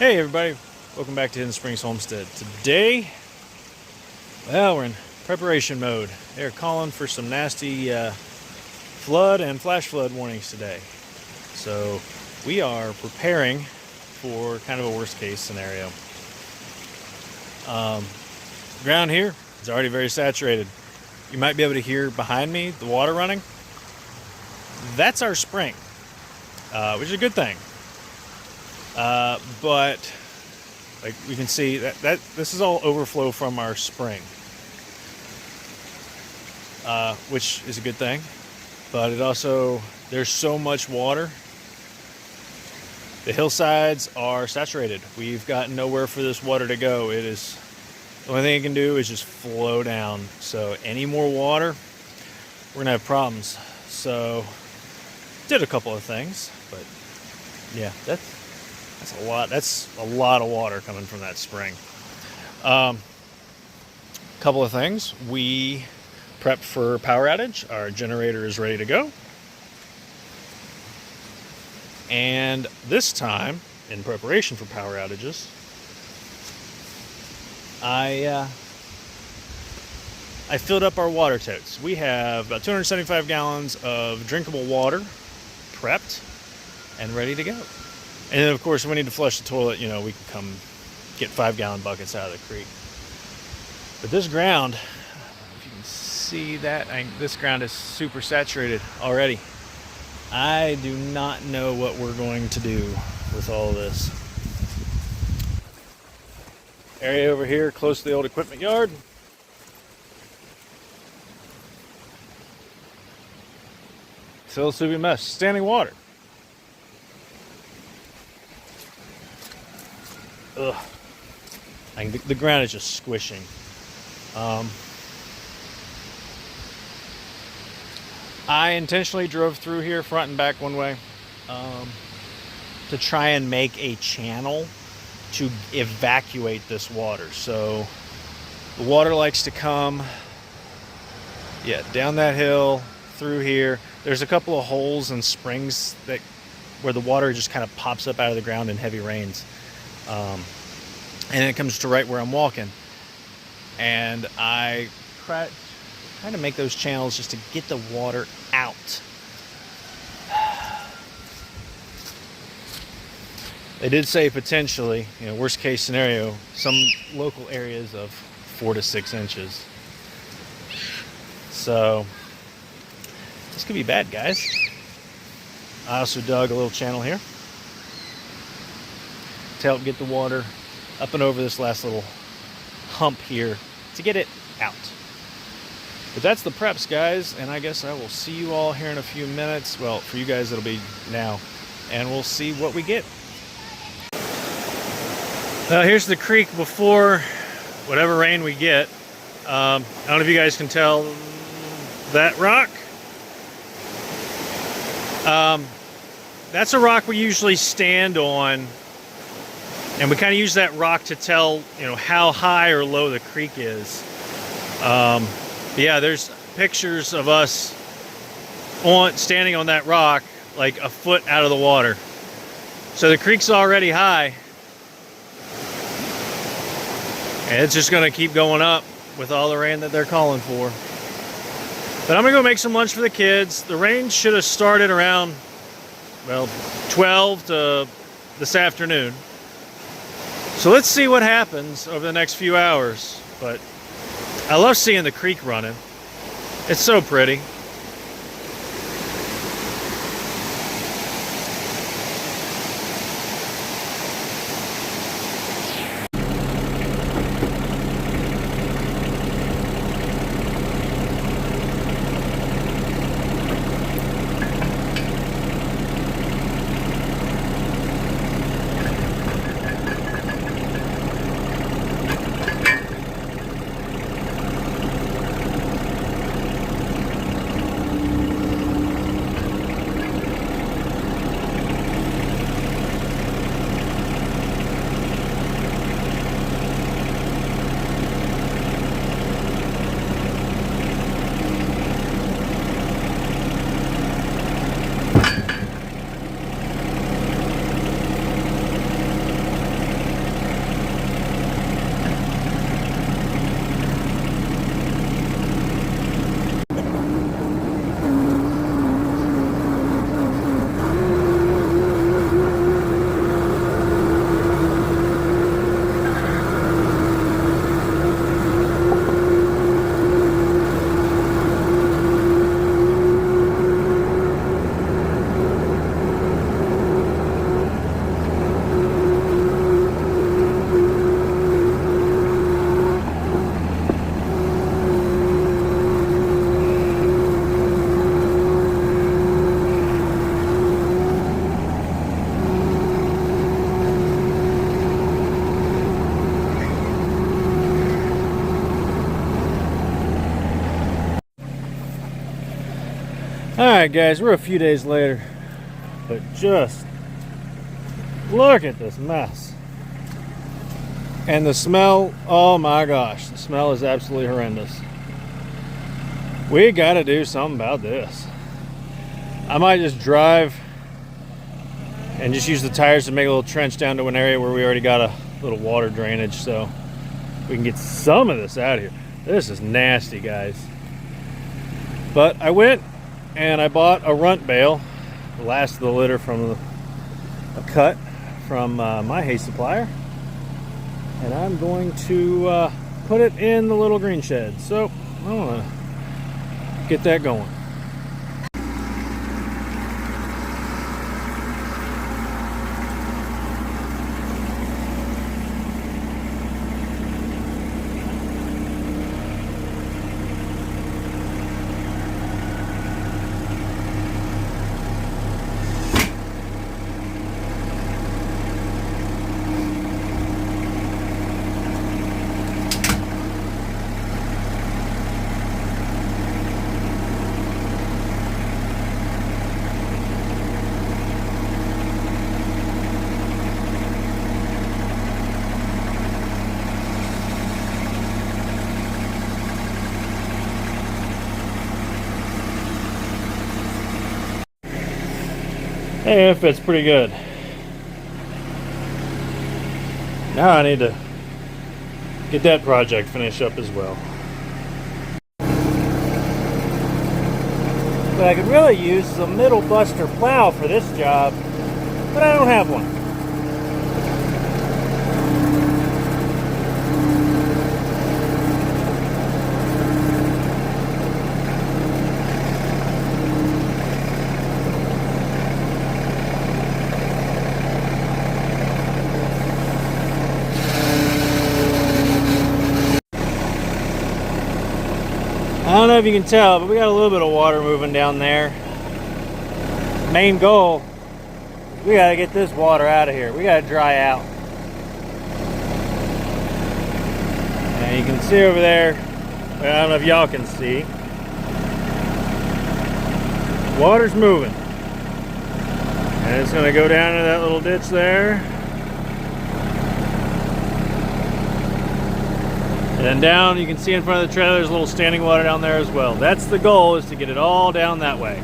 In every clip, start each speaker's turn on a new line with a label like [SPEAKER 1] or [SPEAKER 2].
[SPEAKER 1] Hey everybody, welcome back to Hidden Springs Homestead. Today, well, we're in preparation mode. They're calling for some nasty flood and flash flood warnings today. So we are preparing for kind of a worst case scenario. Ground here is already very saturated. You might be able to hear behind me the water running. That's our spring, which is a good thing. But like we can see that this is all overflow from our spring, which is a good thing. But it also, there's so much water. The hillsides are saturated. We've got nowhere for this water to go. It is, the only thing it can do is just flow down. So any more water, we're gonna have problems. So did a couple of things, but yeah, that's a lot. That's a lot of water coming from that spring. Couple of things. We prepped for power outage. Our generator is ready to go. And this time, in preparation for power outages, I filled up our water totes. We have about 275 gallons of drinkable water prepped and ready to go. And then, of course, if we need to flush the toilet, you know, we can come get 5-gallon buckets out of the creek. But this ground, if you can see that, this ground is super saturated already. I do not know what we're going to do with all this. Area over here close to the old equipment yard. Still a soupy mess. Standing water. Ugh. The ground is just squishing. I intentionally drove through here front and back one way to try and make a channel to evacuate this water. So the water likes to come, down that hill, through here. There's a couple of holes and springs where the water just kind of pops up out of the ground in heavy rains. And it comes to right where I'm walking, and I try to make those channels just to get the water out. They did say potentially, you know, worst case scenario, some local areas of 4 to 6 inches. So this could be bad, guys. I also dug a little channel here to help get the water up and over this last little hump here to get it out. But that's the preps, guys, and I guess I will see you all here in a few minutes. Well, for you guys it'll be now, and we'll see what we get. Here's the creek before whatever rain we get. I don't know if you guys can tell that rock. That's a rock we usually stand on. And we kind of use that rock to tell, you know, how high or low the creek is. Yeah, there's pictures of us standing on that rock like a foot out of the water. So the creek's already high. And it's just going to keep going up with all the rain that they're calling for. But I'm going to go make some lunch for the kids. The rain should have started around, well, 12 to this afternoon. So let's see what happens over the next few hours. But I love seeing the creek running. It's so pretty. Alright guys, we're a few days later, but just look at this mess. And the smell, oh my gosh, the smell is absolutely horrendous. We gotta do something about this. I might just drive and just use the tires to make a little trench down to an area where we already got a little water drainage so we can get some of this out of here. This is nasty, guys. But I went and I bought a runt bale, the last of the litter from a cut from my hay supplier, and I'm going to put it in the little green shed. So I want to get that going. Hey, it fits pretty good. Now I need to get that project finished up as well. But I could really use a middle buster plow for this job, but I don't have one. I don't know if you can tell, but we got a little bit of water moving down there. Main goal, we gotta get this water out of here. We gotta dry out. And you can see over there, I don't know if y'all can see, water's moving. And it's gonna go down to that little ditch there. And then down, you can see in front of the trailer, there's a little standing water down there as well. That's the goal, is to get it all down that way.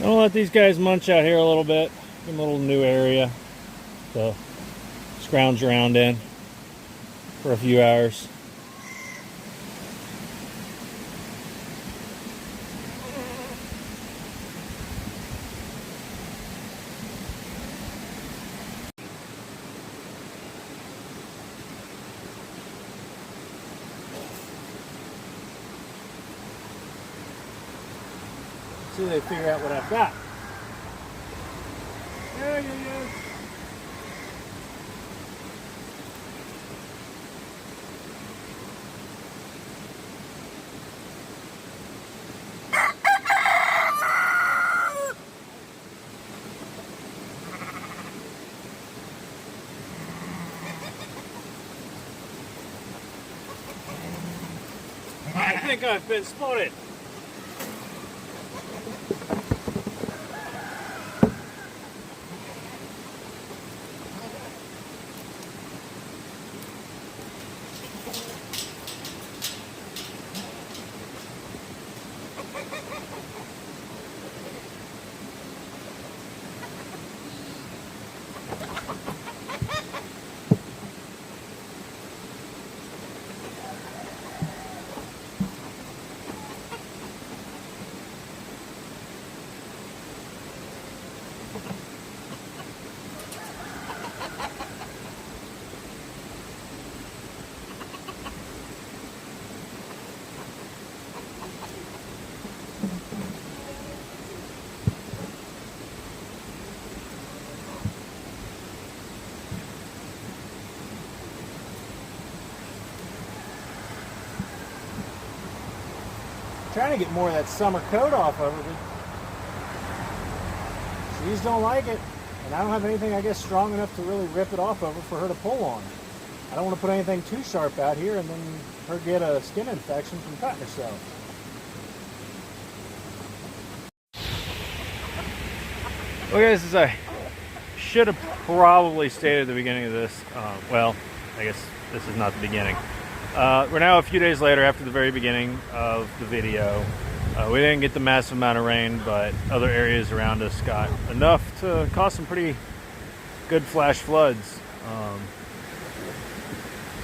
[SPEAKER 1] I'll let these guys munch out here a little bit. Give them a little new area to scrounge around in for a few hours. See if they figure out what I've got. There you go. I think I've been spotted. Trying to get more of that summer coat off of her, but she's don't like it, and I don't have anything, I guess, strong enough to really rip it off of her for her to pull on. I don't want to put anything too sharp out here and then her get a skin infection from cutting herself. Well, guys, as I should have probably stated at the beginning of this, well, I guess this is not the beginning. We're now a few days later after the very beginning of the video. We didn't get the massive amount of rain, but other areas around us got enough to cause some pretty good flash floods.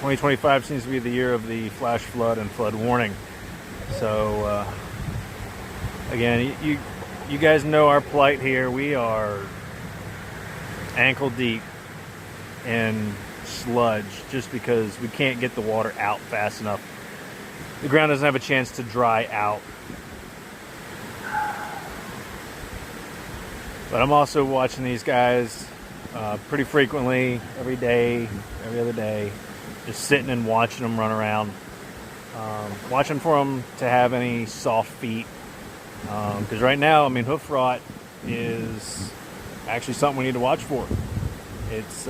[SPEAKER 1] 2025 seems to be the year of the flash flood and flood warning. So, again, you guys know our plight here. We are ankle deep in sludge just because we can't get the water out fast enough. The ground doesn't have a chance to dry out. But I'm also watching these guys pretty frequently, every day, every other day, just sitting and watching them run around, watching for them to have any soft feet, because right now, I mean, hoof rot is actually something we need to watch for. It's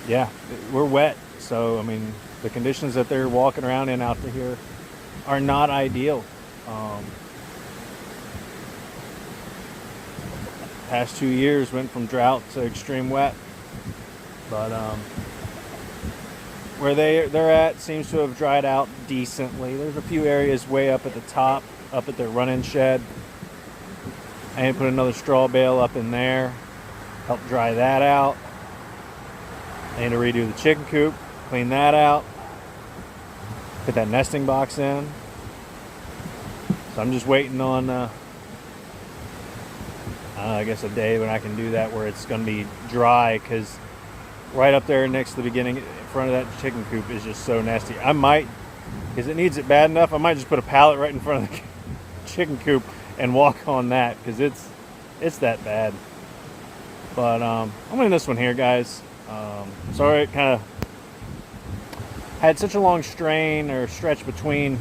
[SPEAKER 1] yeah, we're wet, so I mean, the conditions that they're walking around in out here are not ideal. Past 2 years went from drought to extreme wet, but where they're at seems to have dried out decently. There's a few areas way up at the top, up at their run-in shed. I need to put another straw bale up in there, help dry that out. I need to redo the chicken coop, clean that out, put that nesting box in. So I'm just waiting on, I guess, a day when I can do that where it's going to be dry, because right up there next to the beginning, in front of that chicken coop is just so nasty. I might, because it needs it bad enough, I might just put a pallet right in front of the chicken coop and walk on that, because it's that bad. But I'm in this one here, guys. Sorry it kind of had such a long strain or stretch between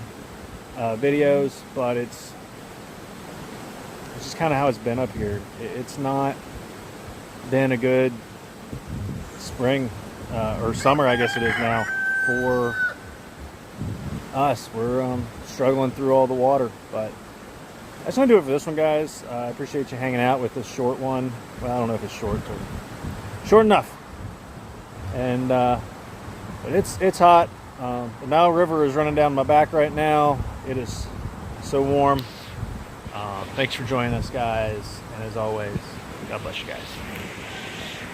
[SPEAKER 1] videos, but it's just kind of how it's been up here. It's not been a good spring or summer, I guess it is now, for us. We're struggling through all the water, but I just want to do it for this one, guys. I appreciate you hanging out with this short one. Well, I don't know if it's short, but short enough. And but it's hot. The Nile River is running down my back right now. It is so warm. Thanks for joining us, guys. And as always, God bless you guys.